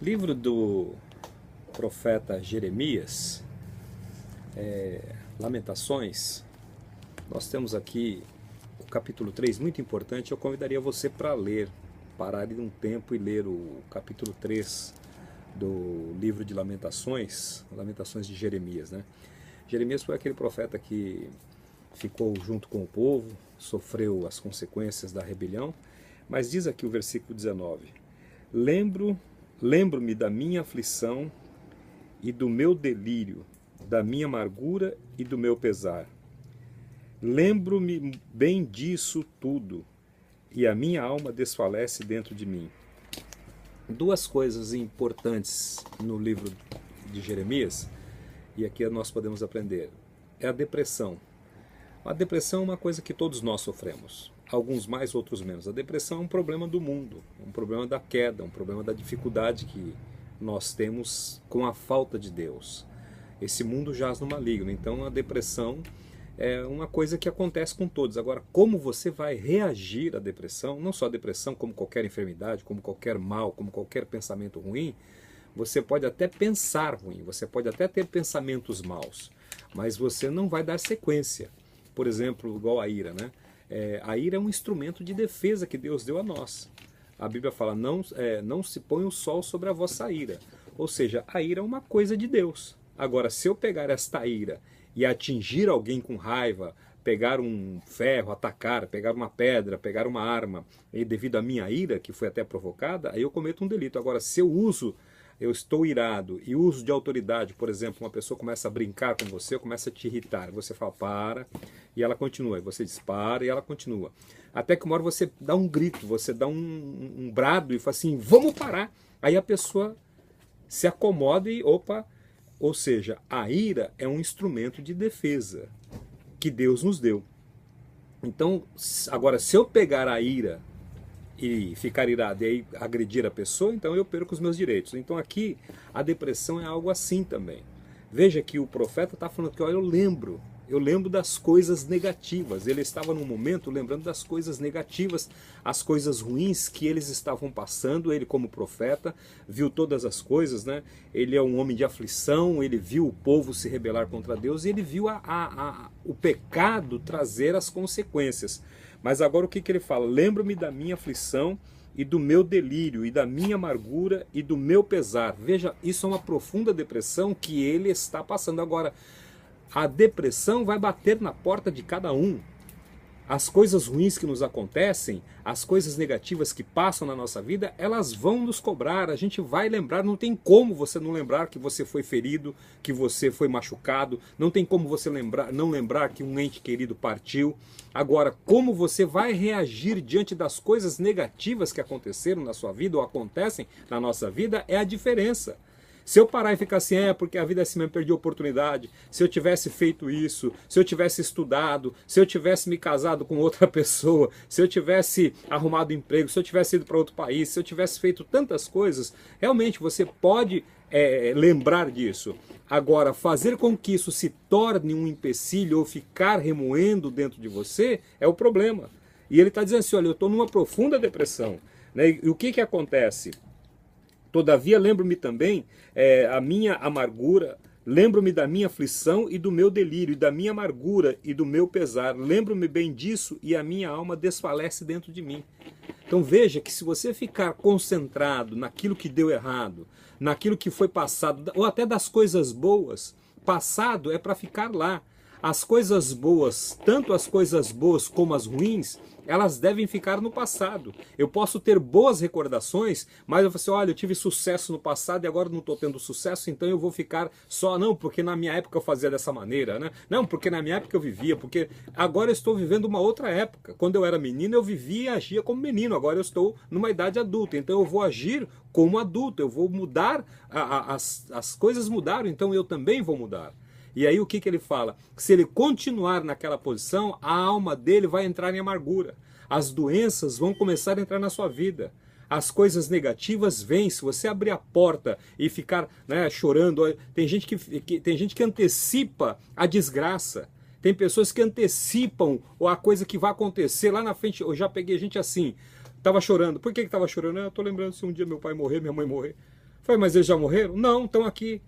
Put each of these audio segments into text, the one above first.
Livro do profeta Jeremias, Lamentações. Nós temos aqui o capítulo 3, muito importante. Eu convidaria você para ler, parar um tempo e ler o capítulo 3 do livro de Lamentações, Lamentações de Jeremias, né? Jeremias foi aquele profeta que ficou junto com o povo, sofreu as consequências da rebelião, mas diz aqui o versículo 19: Lembro-me da minha aflição e do meu delírio, da minha amargura e do meu pesar. Lembro-me bem disso tudo, e a minha alma desfalece dentro de mim. Duas coisas importantes no livro de Jeremias, e aqui nós podemos aprender, é a depressão. A depressão é uma coisa que todos nós sofremos, alguns mais, outros menos. A depressão é um problema do mundo, um problema da queda, um problema da dificuldade que nós temos com a falta de Deus. Esse mundo jaz no maligno, então a depressão é uma coisa que acontece com todos. Agora, como você vai reagir à depressão, não só a depressão, como qualquer enfermidade, como qualquer mal, como qualquer pensamento ruim, você pode até pensar ruim, você pode até ter pensamentos maus, mas você não vai dar sequência. Por exemplo, igual a ira, né? A ira é um instrumento de defesa que Deus deu a nós. A Bíblia fala, não se põe o sol sobre a vossa ira. Ou seja, a ira é uma coisa de Deus. Agora, se eu pegar esta ira e atingir alguém com raiva, pegar um ferro, atacar, pegar uma pedra, pegar uma arma, e devido à minha ira, que foi até provocada, aí eu cometo um delito. Agora, se eu estou irado e uso de autoridade, por exemplo, uma pessoa começa a brincar com você, começa a te irritar, você fala para, e ela continua, e você dispara e ela continua. Até que uma hora você dá um grito, você dá um brado e fala assim, vamos parar. Aí a pessoa se acomoda e opa, ou seja, a ira é um instrumento de defesa que Deus nos deu. Então, agora se eu pegar a ira e ficar irado e aí agredir a pessoa, então eu perco os meus direitos. Então aqui a depressão é algo assim também. Veja que o profeta está falando que, olha, eu lembro das coisas negativas. Ele estava num momento lembrando das coisas negativas, as coisas ruins que eles estavam passando. Ele, como profeta, viu todas as coisas, né? Ele é um homem de aflição, ele viu o povo se rebelar contra Deus e ele viu o pecado trazer as consequências. Mas agora o que ele fala? Lembro-me da minha aflição e do meu delírio, e da minha amargura e do meu pesar. Veja, isso é uma profunda depressão que ele está passando. Agora, a depressão vai bater na porta de cada um. As coisas ruins que nos acontecem, as coisas negativas que passam na nossa vida, elas vão nos cobrar, a gente vai lembrar, não tem como você não lembrar que você foi ferido, que você foi machucado, não tem como você não lembrar que um ente querido partiu. Agora, como você vai reagir diante das coisas negativas que aconteceram na sua vida ou acontecem na nossa vida é a diferença. Se eu parar e ficar assim, porque a vida é assim mesmo, perdi a oportunidade, se eu tivesse feito isso, se eu tivesse estudado, se eu tivesse me casado com outra pessoa, se eu tivesse arrumado emprego, se eu tivesse ido para outro país, se eu tivesse feito tantas coisas, realmente você pode lembrar disso. Agora, fazer com que isso se torne um empecilho ou ficar remoendo dentro de você é o problema. E ele está dizendo assim, olha, eu estou numa profunda depressão, né? E o que acontece? Todavia lembro-me também a minha amargura, lembro-me da minha aflição e do meu delírio, e da minha amargura e do meu pesar. Lembro-me bem disso e a minha alma desfalece dentro de mim. Então veja que se você ficar concentrado naquilo que deu errado, naquilo que foi passado, ou até das coisas boas, passado é para ficar lá. As coisas boas, tanto as coisas boas como as ruins, elas devem ficar no passado. Eu posso ter boas recordações, mas eu falo assim, olha, eu tive sucesso no passado e agora não estou tendo sucesso, então eu vou ficar só, não, porque na minha época eu fazia dessa maneira, né? Não, porque na minha época eu vivia, porque agora eu estou vivendo uma outra época. Quando eu era menino, eu vivia e agia como menino, agora eu estou numa idade adulta, então eu vou agir como adulto, eu vou mudar, as coisas mudaram, então eu também vou mudar. E aí o que ele fala? Se ele continuar naquela posição, a alma dele vai entrar em amargura. As doenças vão começar a entrar na sua vida. As coisas negativas vêm. Se você abrir a porta e ficar, né, chorando, tem gente que antecipa a desgraça. Tem pessoas que antecipam a coisa que vai acontecer lá na frente. Eu já peguei gente assim, estava chorando. Por que estava chorando? Eu estou lembrando se um dia meu pai morrer, minha mãe morrer. Falei, mas eles já morreram? Não, estão aqui.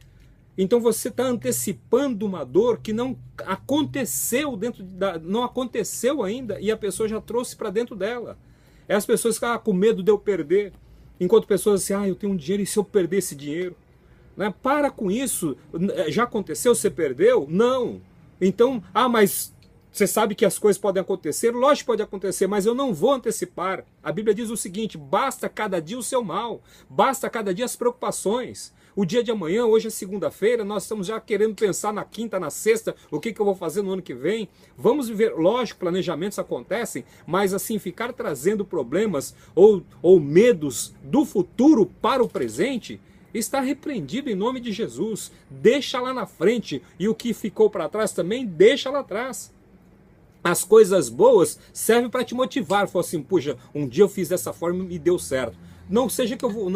Então você está antecipando uma dor que não aconteceu não aconteceu ainda e a pessoa já trouxe para dentro dela. É as pessoas que ficam com medo de eu perder, enquanto pessoas assim, eu tenho um dinheiro e se eu perder esse dinheiro? Né? Para com isso, já aconteceu, você perdeu? Não. Então, mas você sabe que as coisas podem acontecer? Lógico que pode acontecer, mas eu não vou antecipar. A Bíblia diz o seguinte, basta cada dia o seu mal, basta cada dia as preocupações. O dia de amanhã, hoje é segunda-feira, nós estamos já querendo pensar na quinta, na sexta, o que eu vou fazer no ano que vem. Vamos viver, lógico, planejamentos acontecem, mas assim, ficar trazendo problemas ou medos do futuro para o presente, está repreendido em nome de Jesus. Deixa lá na frente, e o que ficou para trás também, deixa lá atrás. As coisas boas servem para te motivar. Fala assim, puxa, um dia eu fiz dessa forma e deu certo. Não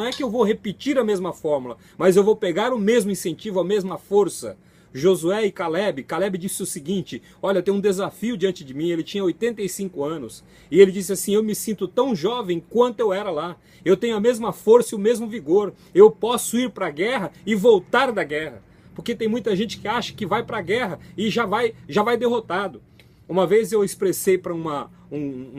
é que eu vou repetir a mesma fórmula, mas eu vou pegar o mesmo incentivo, a mesma força. Josué e Caleb disse o seguinte, olha, tem um desafio diante de mim, ele tinha 85 anos, e ele disse assim, eu me sinto tão jovem quanto eu era lá, eu tenho a mesma força e o mesmo vigor, eu posso ir para a guerra e voltar da guerra, porque tem muita gente que acha que vai para a guerra e já vai derrotado. Uma vez eu expressei para uma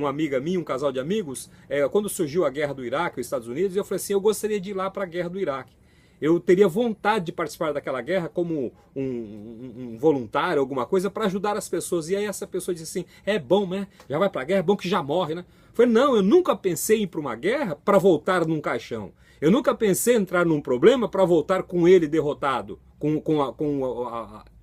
amiga minha, um casal de amigos, quando surgiu a guerra do Iraque, os Estados Unidos, eu falei assim, eu gostaria de ir lá para a guerra do Iraque. Eu teria vontade de participar daquela guerra como um voluntário, alguma coisa, para ajudar as pessoas. E aí essa pessoa disse assim, é bom, né? Já vai para a guerra, é bom que já morre, né? Eu falei, não, eu nunca pensei em ir para uma guerra para voltar num caixão. Eu nunca pensei em entrar num problema para voltar com ele derrotado, com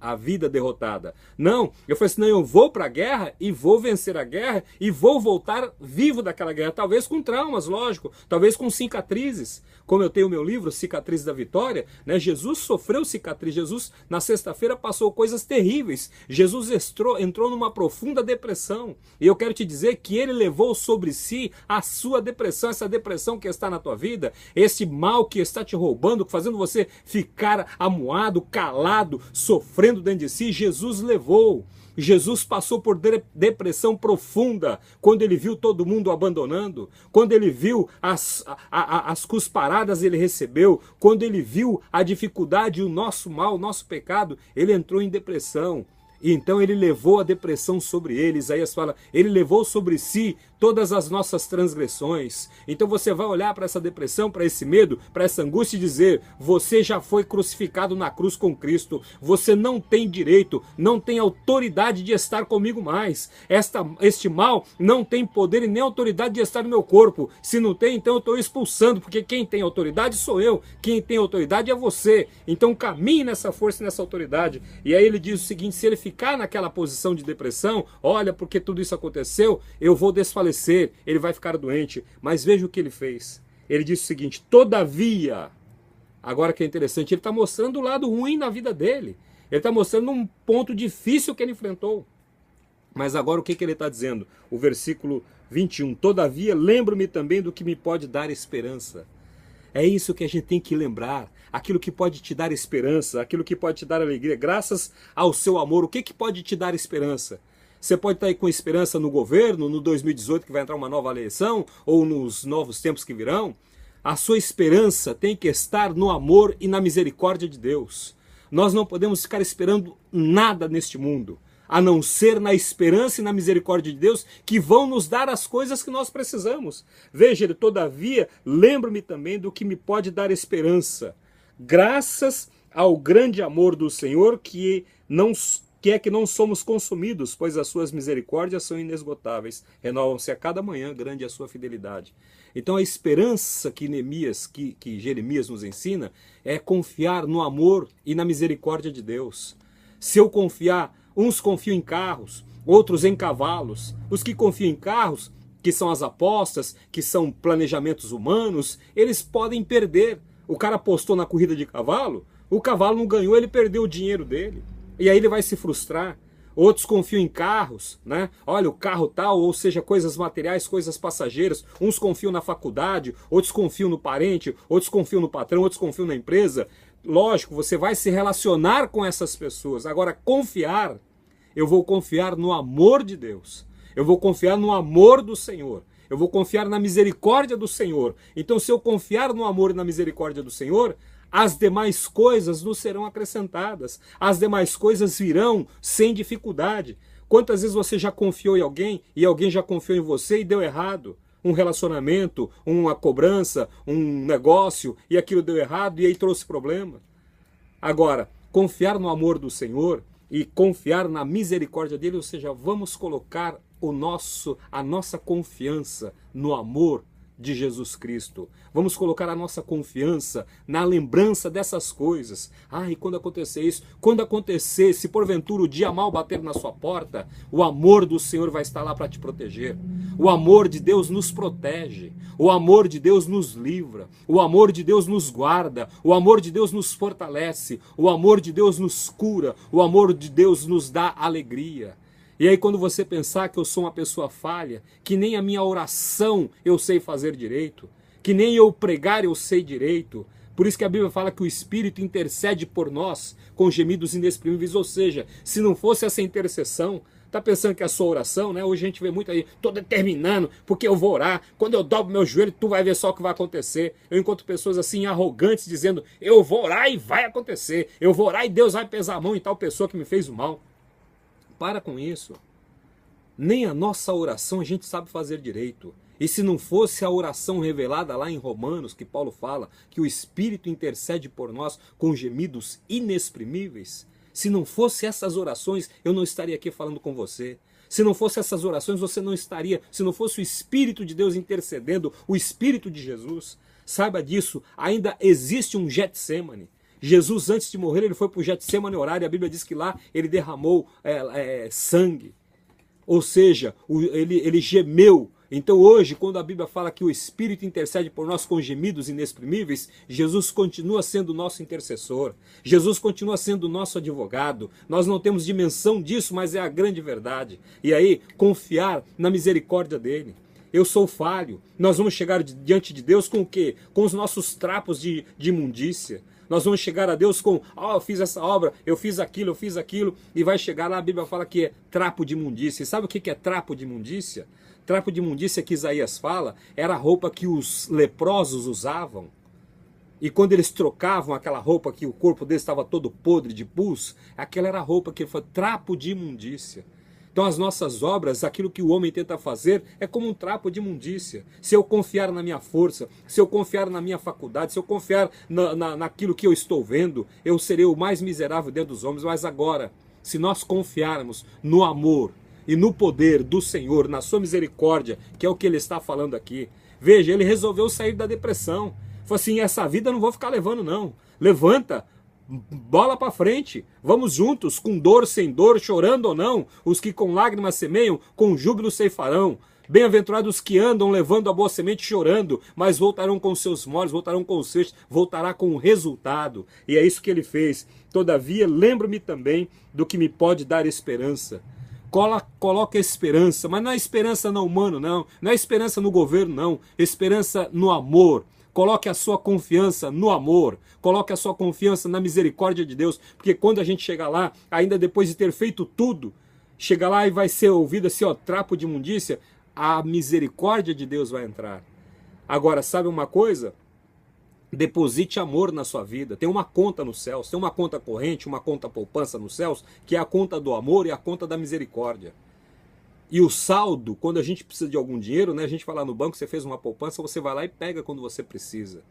a vida derrotada. Não, eu falei assim, não, eu vou para a guerra e vou vencer a guerra e vou voltar vivo daquela guerra, talvez com traumas, lógico, talvez com cicatrizes, como eu tenho o meu livro, Cicatrizes da Vitória, né? Jesus sofreu cicatriz, Jesus na sexta-feira passou coisas terríveis, Jesus entrou numa profunda depressão, e eu quero te dizer que ele levou sobre si a sua depressão, essa depressão que está na tua vida, esse mal que está te roubando, fazendo você ficar amuado, calado, sofrendo dentro de si, Jesus levou. Jesus passou por depressão profunda quando ele viu todo mundo abandonando, quando ele viu as cusparadas ele recebeu, quando ele viu a dificuldade, o nosso mal, o nosso pecado, ele entrou em depressão. E então ele levou a depressão sobre ele. Isaías fala, ele levou sobre si todas as nossas transgressões. Então você vai olhar para essa depressão, para esse medo, para essa angústia e dizer, você já foi crucificado na cruz com Cristo, você não tem direito, não tem autoridade de estar comigo mais. Este mal não tem poder e nem autoridade de estar no meu corpo. Se não tem, então eu estou expulsando, porque quem tem autoridade sou eu, quem tem autoridade é você. Então caminhe nessa força e nessa autoridade. E aí ele diz o seguinte, se ele ficar naquela posição de depressão, olha, porque tudo isso aconteceu, eu vou desfalecer, ele vai ficar doente. Mas veja o que ele fez. Ele disse o seguinte, todavia, agora que é interessante, ele está mostrando o lado ruim na vida dele. Ele está mostrando um ponto difícil que ele enfrentou. Mas agora o que ele está dizendo? O versículo 21, todavia lembro-me também do que me pode dar esperança. É isso que a gente tem que lembrar, aquilo que pode te dar esperança, aquilo que pode te dar alegria, graças ao seu amor. O que pode te dar esperança? Você pode estar aí com esperança no governo, no 2018 que vai entrar uma nova eleição, ou nos novos tempos que virão. A sua esperança tem que estar no amor e na misericórdia de Deus. Nós não podemos ficar esperando nada neste mundo, a não ser na esperança e na misericórdia de Deus, que vão nos dar as coisas que nós precisamos. Veja, ele, todavia, lembro-me também do que me pode dar esperança, graças ao grande amor do Senhor, que é que não somos consumidos, pois as suas misericórdias são inesgotáveis, renovam-se a cada manhã, grande é a sua fidelidade. Então a esperança que Jeremias nos ensina é confiar no amor e na misericórdia de Deus. Se eu confiar, uns confiam em carros, outros em cavalos. Os que confiam em carros, que são as apostas, que são planejamentos humanos, eles podem perder. O cara apostou na corrida de cavalo, o cavalo não ganhou, ele perdeu o dinheiro dele. E aí ele vai se frustrar. Outros confiam em carros, né? Olha, o carro tal, ou seja, coisas materiais, coisas passageiras. Uns confiam na faculdade, outros confiam no parente, outros confiam no patrão, outros confiam na empresa. Lógico, você vai se relacionar com essas pessoas. Agora, confiar, eu vou confiar no amor de Deus. Eu vou confiar no amor do Senhor. Eu vou confiar na misericórdia do Senhor. Então, se eu confiar no amor e na misericórdia do Senhor, as demais coisas nos serão acrescentadas. As demais coisas virão sem dificuldade. Quantas vezes você já confiou em alguém e alguém já confiou em você e deu errado? Um relacionamento, uma cobrança, um negócio, e aquilo deu errado e aí trouxe problema. Agora, confiar no amor do Senhor e confiar na misericórdia dele, ou seja, vamos colocar a nossa confiança no amor de Jesus Cristo. Vamos colocar a nossa confiança na lembrança dessas coisas. E quando acontecer isso, quando acontecer, se porventura o dia mal bater na sua porta, o amor do Senhor vai estar lá para te proteger. O amor de Deus nos protege. O amor de Deus nos livra. O amor de Deus nos guarda. O amor de Deus nos fortalece. O amor de Deus nos cura. O amor de Deus nos dá alegria. E aí quando você pensar que eu sou uma pessoa falha, que nem a minha oração eu sei fazer direito, que nem eu pregar eu sei direito, por isso que a Bíblia fala que o Espírito intercede por nós com gemidos inexprimíveis, ou seja, se não fosse essa intercessão, tá pensando que a sua oração, né? Hoje a gente vê muito aí, tô determinando, porque eu vou orar, quando eu dobro meu joelho, tu vai ver só o que vai acontecer. Eu encontro pessoas assim, arrogantes, dizendo, eu vou orar e vai acontecer, eu vou orar e Deus vai pesar a mão em tal pessoa que me fez o mal. Para com isso. Nem a nossa oração a gente sabe fazer direito. E se não fosse a oração revelada lá em Romanos, que Paulo fala, que o Espírito intercede por nós com gemidos inexprimíveis, se não fosse essas orações, eu não estaria aqui falando com você. Se não fosse essas orações, você não estaria, se não fosse o Espírito de Deus intercedendo, o Espírito de Jesus, saiba disso, ainda existe um Getsêmani. Jesus, antes de morrer, ele foi para o Getsêmani orar, e a Bíblia diz que lá ele derramou sangue. Ou seja, ele gemeu. Então hoje, quando a Bíblia fala que o Espírito intercede por nós com gemidos inexprimíveis, Jesus continua sendo o nosso intercessor. Jesus continua sendo o nosso advogado. Nós não temos dimensão disso, mas é a grande verdade. E aí, confiar na misericórdia dele. Eu sou falho. Nós vamos chegar diante de Deus com o quê? Com os nossos trapos de imundícia. Nós vamos chegar a Deus com, eu fiz essa obra, eu fiz aquilo, e vai chegar lá, a Bíblia fala que é trapo de imundícia. E sabe o que é trapo de imundícia? Trapo de imundícia que Isaías fala, era a roupa que os leprosos usavam. E quando eles trocavam aquela roupa que o corpo deles estava todo podre de pus, aquela era a roupa que foi trapo de imundícia. Então as nossas obras, aquilo que o homem tenta fazer, é como um trapo de imundícia. Se eu confiar na minha força, se eu confiar na minha faculdade, se eu confiar naquilo que eu estou vendo, eu serei o mais miserável dentro dos homens. Mas agora, se nós confiarmos no amor e no poder do Senhor, na sua misericórdia, que é o que ele está falando aqui. Veja, ele resolveu sair da depressão. Falou assim, essa vida eu não vou ficar levando não. Levanta, bola para frente, vamos juntos, com dor, sem dor, chorando ou não, os que com lágrimas semeiam, com júbilo ceifarão. Bem-aventurados os que andam levando a boa semente chorando, mas voltarão com seus moles, voltarão com os feixes, voltará com o resultado. E é isso que ele fez. Todavia, lembro-me também do que me pode dar esperança. Coloca esperança, mas não é esperança no humano, não é esperança no governo, não, esperança no amor. Coloque a sua confiança no amor, coloque a sua confiança na misericórdia de Deus, porque quando a gente chegar lá, ainda depois de ter feito tudo, chega lá e vai ser ouvido assim, trapo de imundícia, a misericórdia de Deus vai entrar. Agora, sabe uma coisa? Deposite amor na sua vida. Tem uma conta nos céus, tem uma conta corrente, uma conta poupança nos céus, que é a conta do amor e a conta da misericórdia. E o saldo, quando a gente precisa de algum dinheiro, né, a gente vai lá no banco, você fez uma poupança, você vai lá e pega quando você precisa.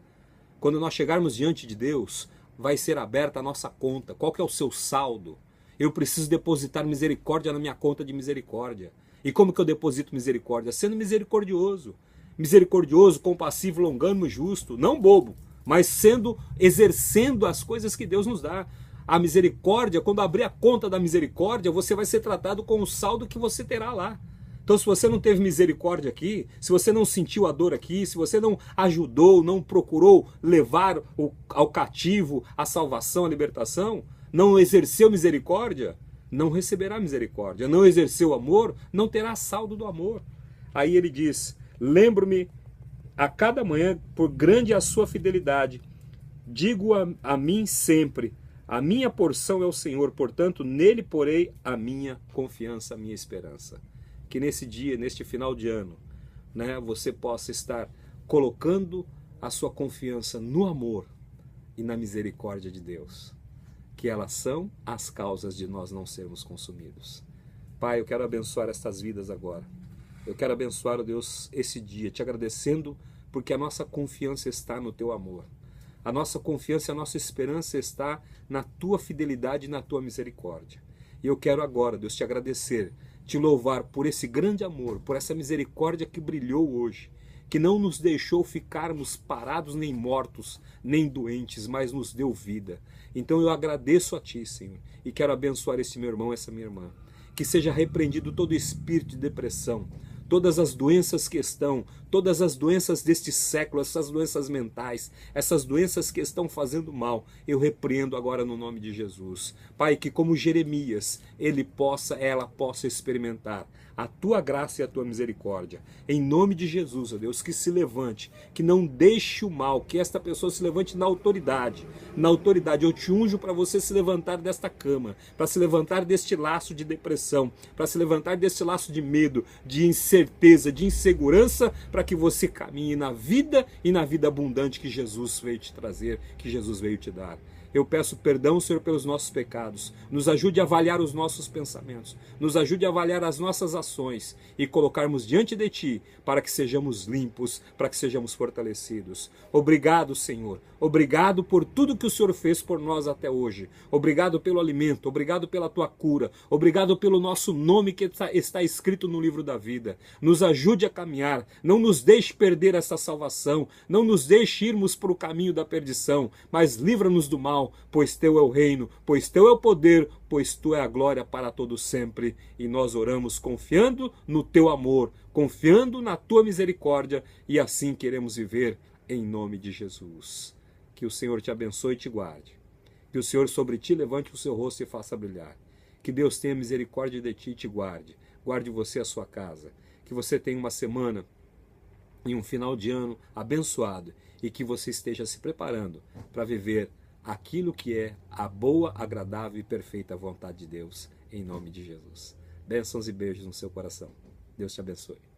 Quando nós chegarmos diante de Deus, vai ser aberta a nossa conta. Qual que é o seu saldo? Eu preciso depositar misericórdia na minha conta de misericórdia. E como que eu deposito misericórdia? Sendo misericordioso. Misericordioso, compassivo, longânimo e justo. Não bobo, mas exercendo as coisas que Deus nos dá. A misericórdia, quando abrir a conta da misericórdia, você vai ser tratado com o saldo que você terá lá. Então, se você não teve misericórdia aqui, se você não sentiu a dor aqui, se você não ajudou, não procurou levar ao cativo a salvação, a libertação, não exerceu misericórdia, não receberá misericórdia. Não exerceu amor, não terá saldo do amor. Aí ele diz, lembro-me a cada manhã, por grande a sua fidelidade, digo a mim sempre, a minha porção é o Senhor, portanto, nele porei a minha confiança, a minha esperança. Que nesse dia, neste final de ano, né, você possa estar colocando a sua confiança no amor e na misericórdia de Deus, que elas são as causas de nós não sermos consumidos. Pai, eu quero abençoar estas vidas agora. Eu quero abençoar, ó Deus, esse dia, te agradecendo porque a nossa confiança está no teu amor. A nossa confiança, a nossa esperança está na tua fidelidade e na tua misericórdia. E eu quero agora, Deus, te agradecer, te louvar por esse grande amor, por essa misericórdia que brilhou hoje, que não nos deixou ficarmos parados nem mortos, nem doentes, mas nos deu vida. Então eu agradeço a ti, Senhor, e quero abençoar esse meu irmão, essa minha irmã. Que seja repreendido todo espírito de depressão, todas as doenças que estão, todas as doenças deste século, essas doenças mentais, essas doenças que estão fazendo mal, eu repreendo agora no nome de Jesus. Pai, que como Jeremias, ela possa experimentar a tua graça e a tua misericórdia. Em nome de Jesus, ó Deus, que se levante, que não deixe o mal, que esta pessoa se levante na autoridade. Na autoridade, eu te unjo para você se levantar desta cama, para se levantar deste laço de depressão, para se levantar deste laço de medo, de incerteza, de insegurança, para que você caminhe na vida e na vida abundante que Jesus veio te trazer, que Jesus veio te dar. Eu peço perdão, Senhor, pelos nossos pecados. Nos ajude a avaliar os nossos pensamentos. Nos ajude a avaliar as nossas ações e colocarmos diante de Ti para que sejamos limpos, para que sejamos fortalecidos. Obrigado, Senhor. Obrigado por tudo que o Senhor fez por nós até hoje. Obrigado pelo alimento. Obrigado pela Tua cura. Obrigado pelo nosso nome que está escrito no livro da vida. Nos ajude a caminhar. Não nos deixe perder essa salvação. Não nos deixe irmos para o caminho da perdição. Mas livra-nos do mal. Pois teu é o reino, pois teu é o poder, pois tu é a glória para todo sempre. E nós oramos confiando no teu amor, confiando na tua misericórdia, e assim queremos viver em nome de Jesus. Que o Senhor te abençoe e te guarde. Que o Senhor sobre ti levante o seu rosto e faça brilhar. Que Deus tenha misericórdia de ti e te guarde. Guarde você e a sua casa. Que você tenha uma semana e um final de ano abençoado e que você esteja se preparando para viver aquilo que é a boa, agradável e perfeita vontade de Deus, em nome de Jesus. Bênçãos e beijos no seu coração. Deus te abençoe.